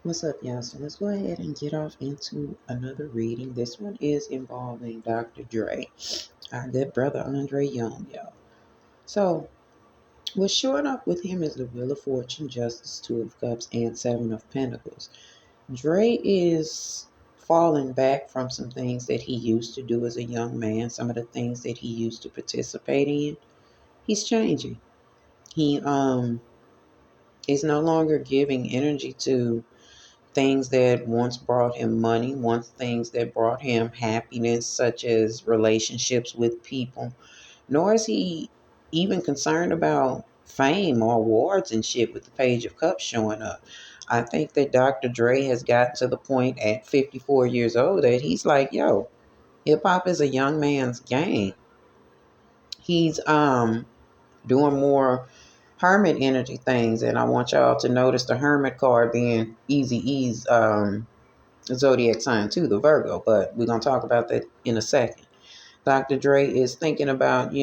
What's up, y'all? So let's go ahead and get off into another reading. This one is involving Dr. Dre, our good brother Andre Young, y'all. So what's showing up with him is the Wheel of Fortune, Justice, Two of Cups, and Seven of Pentacles. Dre is falling back from some things that he used to do as a young man, some of the things that he used to participate in. He's changing. He is no longer giving energy to things that once brought him money, once things that brought him happiness, such as relationships with people, nor is he even concerned about fame or awards and shit with the Page of Cups showing up. I think that Dr. Dre has gotten to the point at 54 years old that he's like, yo, hip hop is a young man's game. He's doing more hermit energy things, and I want y'all to notice the hermit card being Easy E's zodiac sign too, the Virgo, but we're going to talk about that in a second. Dr. Dre is thinking about,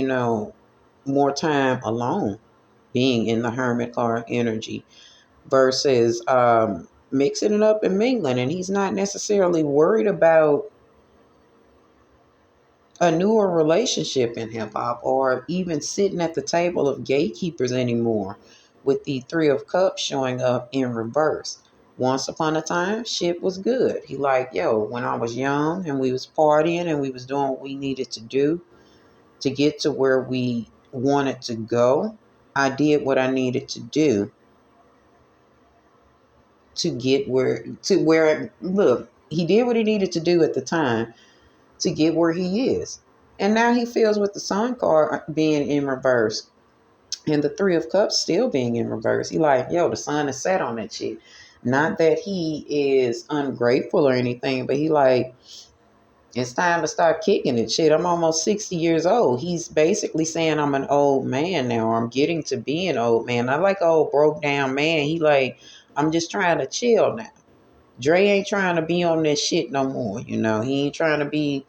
more time alone, being in the hermit card energy versus mixing it up and mingling. And he's not necessarily worried about a newer relationship in hip hop or even sitting at the table of gatekeepers anymore with the Three of Cups showing up in reverse. Once upon a time, shit was good. He like, yo, when I was young and we was partying and we was doing what we needed to do to get to where we wanted to go, I did what I needed to do to get where look, he did what he needed to do at the time to get where he is. And now he feels with the Sun card being in reverse and the Three of Cups still being in reverse. He like, yo, the sun is set on that shit. Not that he is ungrateful or anything, but he like, it's time to start kicking it. Shit, I'm almost 60 years old. He's basically saying I'm an old man now. Or I'm getting to be an old man. Not like an old broke down man. He like, I'm just trying to chill now. Dre ain't trying to be on this shit no more. He ain't trying to be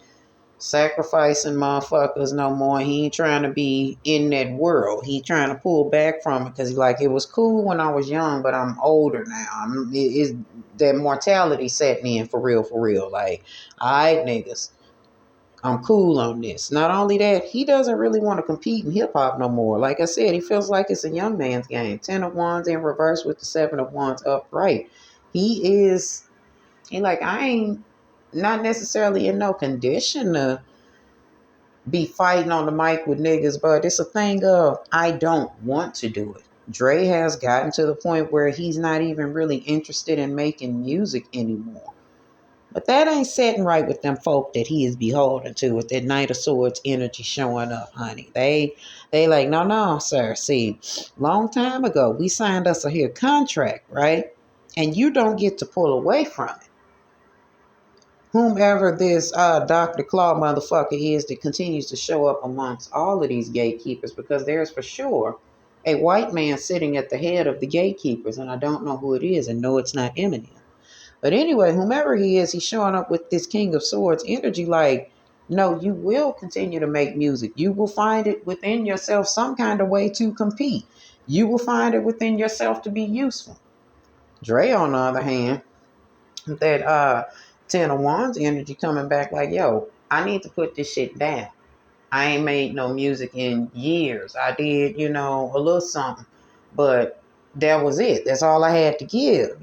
sacrificing motherfuckers no more. He ain't trying to be in that world. He trying to pull back from it because he like, it was cool when I was young, but I'm older now. It's that mortality setting in for real, for real. Like, all right, niggas, I'm cool on this. Not only that, he doesn't really want to compete in hip hop no more. Like I said, he feels like it's a young man's game. 10 of Wands in reverse with the 7 of Wands upright. He like, I ain't not necessarily in no condition to be fighting on the mic with niggas, but it's a thing of I don't want to do it. Dre has gotten to the point where he's not even really interested in making music anymore. But that ain't sitting right with them folk that he is beholden to with that Knight of Swords energy showing up, honey. They like, no, sir. See, long time ago, we signed us a here contract, right? And you don't get to pull away from it. Whomever this Dr. Claw motherfucker is that continues to show up amongst all of these gatekeepers, because there's for sure a white man sitting at the head of the gatekeepers, and I don't know who it is, and no, it's not Eminem. But anyway, whomever he is, he's showing up with this King of Swords energy like, no, you will continue to make music. You will find it within yourself some kind of way to compete. You will find it within yourself to be useful. Dre, on the other hand, that 10 of Wands energy coming back like, yo, I need to put this shit down. I ain't made no music in years. I did, a little something, but that was it. That's all I had to give.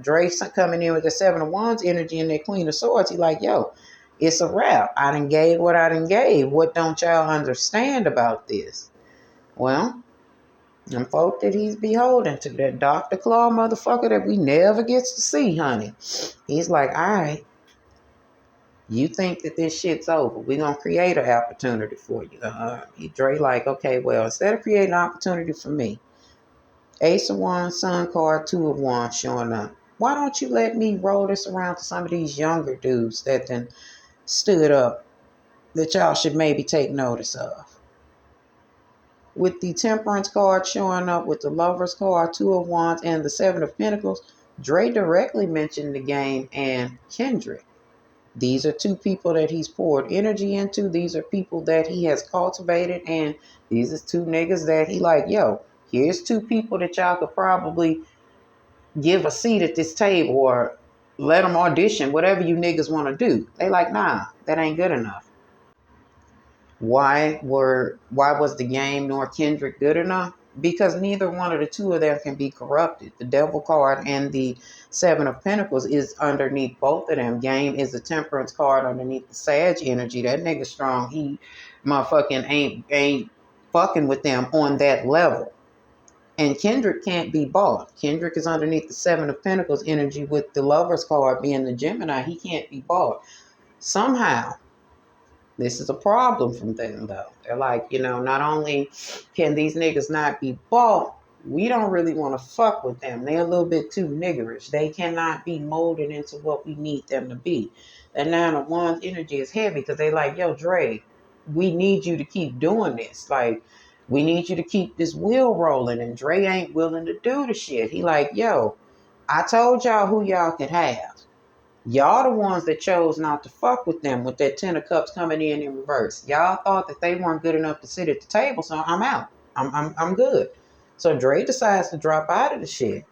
Drake's coming in with the 7 of Wands energy and that Queen of Swords. He like, yo, it's a wrap. I done gave what I done gave. What don't y'all understand about this? Well, them folk that he's beholden to, that Dr. Claw motherfucker that we never gets to see, honey. He's like, all right, you think that this shit's over. We're going to create an opportunity for you. Dre like, okay, well, instead of creating an opportunity for me, Ace of Wands, Sun card, 2 of Wands showing up. Why don't you let me roll this around to some of these younger dudes that then stood up that y'all should maybe take notice of? With the Temperance card showing up with the Lovers card, 2 of Wands, and the 7 of Pentacles, Dre directly mentioned the game and Kendrick. These are two people that he's poured energy into. These are people that he has cultivated. And these are two niggas that he like, yo, here's two people that y'all could probably give a seat at this table or let them audition, whatever you niggas want to do. They like, nah, that ain't good enough. Why was the game nor Kendrick good enough? Because neither one of the two of them can be corrupted. The Devil card and the Seven of Pentacles is underneath both of them. Game is the Temperance card underneath the Sag energy. That nigga strong. He motherfucking ain't fucking with them on that level. And Kendrick can't be bought. Kendrick is underneath the Seven of Pentacles energy with the Lover's card being the Gemini. He can't be bought. Somehow, this is a problem from them, though. They're like, not only can these niggas not be bought, we don't really want to fuck with them. They're a little bit too niggerish. They cannot be molded into what we need them to be. And now the one's energy is heavy because they like, yo, Dre, we need you to keep doing this. Like, we need you to keep this wheel rolling. And Dre ain't willing to do the shit. He like, yo, I told y'all who y'all could have. Y'all the ones that chose not to fuck with them with that 10 of cups coming in reverse. Y'all thought that they weren't good enough to sit at the table, so I'm out. I'm good. So Dre decides to drop out of the shit.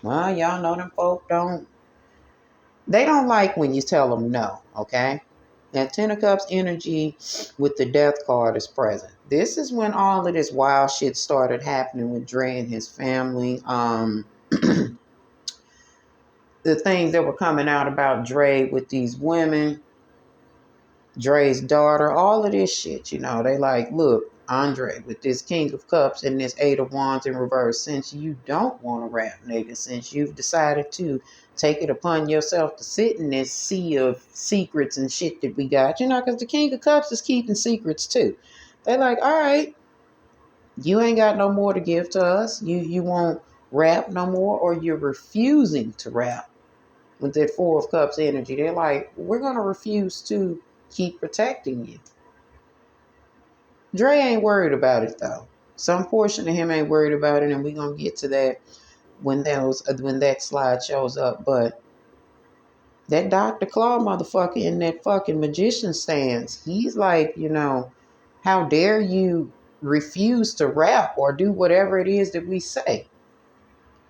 Well, y'all know them folk they don't like when you tell them no, okay? That 10 of cups energy with the death card is present. This is when all of this wild shit started happening with Dre and his family. The things that were coming out about Dre with these women, Dre's daughter, all of this shit, they like, look, Andre, with this King of Cups and this Eight of Wands in reverse, since you don't want to rap, nigga, since you've decided to take it upon yourself to sit in this sea of secrets and shit that we got, because the King of Cups is keeping secrets too. They like, all right, you ain't got no more to give to us. You won't rap no more, or you're refusing to rap with that Four of Cups energy. They're like, we're going to refuse to keep protecting you. Dre ain't worried about it, though. Some portion of him ain't worried about it, and we're going to get to that when that slide shows up. But that Dr. Claw motherfucker in that fucking magician stance, he's like, how dare you refuse to rap or do whatever it is that we say?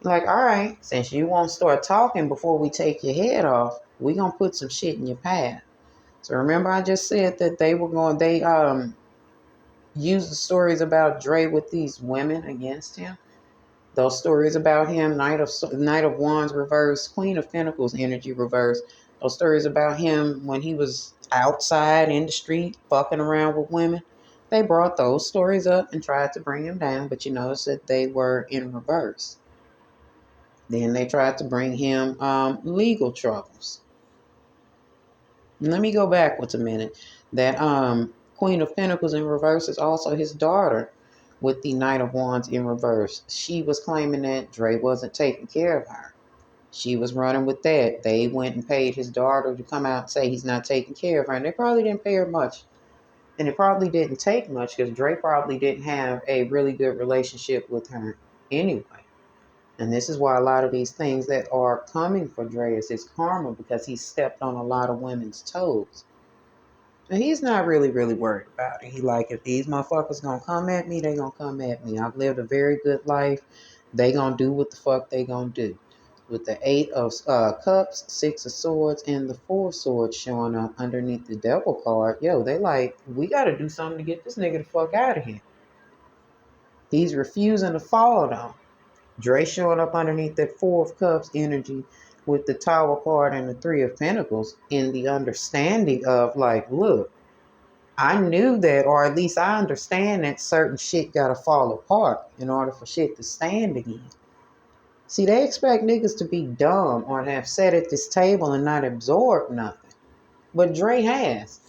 Like, all right, since you won't start talking before we take your head off, we're going to put some shit in your path. So remember I just said that they used the stories about Dre with these women against him. Those stories about him, Knight of Wands reverse, Queen of Pentacles energy reverse. Those stories about him when he was outside in the street fucking around with women. They brought those stories up and tried to bring him down, but you notice that they were in reverse. Then they tried to bring him legal troubles. Let me go backwards a minute. That Queen of Pentacles in reverse is also his daughter with the Knight of Wands in reverse. She was claiming that Dre wasn't taking care of her. She was running with that. They went and paid his daughter to come out and say he's not taking care of her. And they probably didn't pay her much. And it probably didn't take much because Dre probably didn't have a really good relationship with her anyway. And this is why a lot of these things that are coming for Dre is his karma, because he stepped on a lot of women's toes. And he's not really, really worried about it. He like, if these motherfuckers gonna come at me, they gonna come at me. I've lived a very good life. They gonna do what the fuck they gonna do. With the Eight of Cups, Six of Swords, and the Four of Swords showing up underneath the Devil card, yo, they like, we gotta do something to get this nigga the fuck out of here. He's refusing to fall though. Dre showing up underneath that Four of Cups energy with the Tower card and the Three of Pentacles in the understanding of like, look, I knew that, or at least I understand that certain shit gotta fall apart in order for shit to stand again. See, they expect niggas to be dumb or to have sat at this table and not absorb nothing. But Dre has.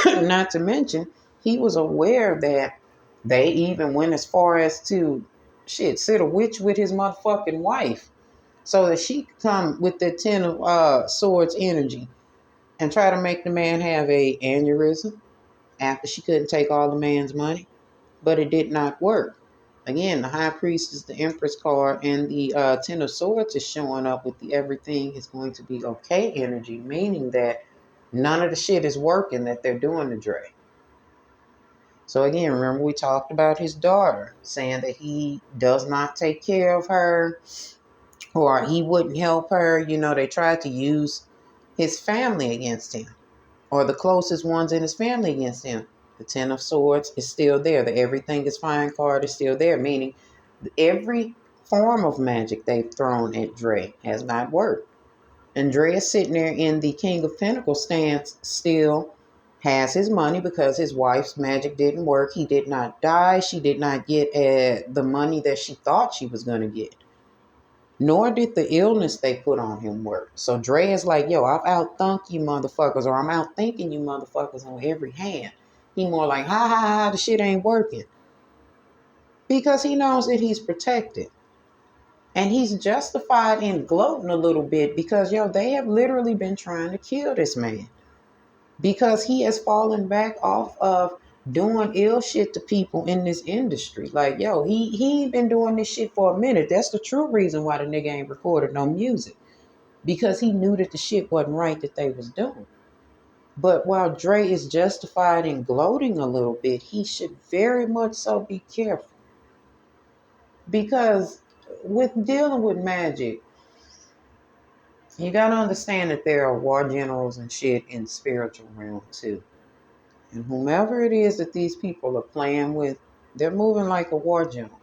Not to mention, he was aware that they even went as far as to sit a witch with his motherfucking wife so that she could come with the Ten of Swords energy and try to make the man have a aneurysm after she couldn't take all the man's money. But it did not work. Again, the High Priest is the Empress card, and the Ten of Swords is showing up with the everything is going to be okay energy, meaning that none of the shit is working that they're doing to Dre. So again, remember we talked about his daughter, saying that he does not take care of her. or he wouldn't help her. You know, they tried to use his family against him, or the closest ones in his family against him. The Ten of Swords is still there. The Everything is Fine card is still there, meaning every form of magic they've thrown at Dre has not worked. And Dre is sitting there in the King of Pentacles stance, still has his money because his wife's magic didn't work. He did not die. She did not get the money that she thought she was going to get. Nor did the illness they put on him work. So Dre is like, yo, I've outthunk you motherfuckers, or I'm outthinking you motherfuckers on every hand. He more like, ha ha ha, the shit ain't working. Because he knows that he's protected. And he's justified in gloating a little bit because, yo, they have literally been trying to kill this man. Because he has fallen back off of doing ill shit to people in this industry. Like, yo, he ain't been doing this shit for a minute. That's the true reason why the nigga ain't recorded no music. Because he knew that the shit wasn't right that they was doing. But while Dre is justified in gloating a little bit, he should very much so be careful. Because with dealing with magic, you gotta understand that there are war generals and shit in the spiritual realm too. And whomever it is that these people are playing with, they're moving like a war general.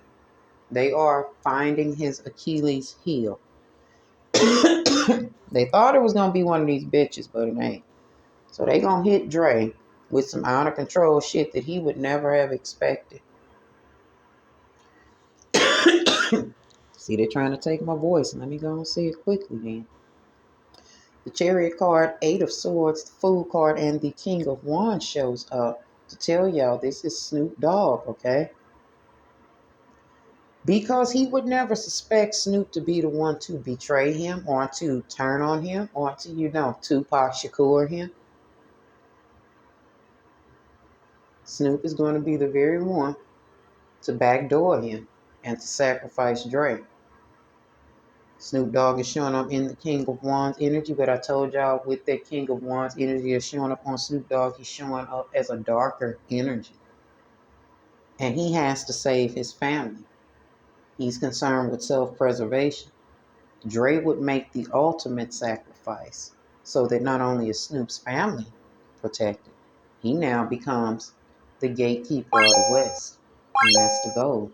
They are finding his Achilles heel. They thought it was gonna be one of these bitches, but it ain't. So they gonna hit Dre with some out of control shit that he would never have expected. See, they're trying to take my voice. Let me go and see it quickly then. The Chariot card, Eight of Swords, the Fool card, and the King of Wands shows up to tell y'all this is Snoop Dogg, okay? Because he would never suspect Snoop to be the one to betray him or to turn on him or to, Tupac Shakur him. Snoop is going to be the very one to backdoor him and to sacrifice Dre. Snoop Dogg is showing up in the King of Wands energy, but I told y'all with that King of Wands energy is showing up on Snoop Dogg, he's showing up as a darker energy. And he has to save his family. He's concerned with self-preservation. Dre would make the ultimate sacrifice so that not only is Snoop's family protected, he now becomes the gatekeeper of the West. And that's the goal.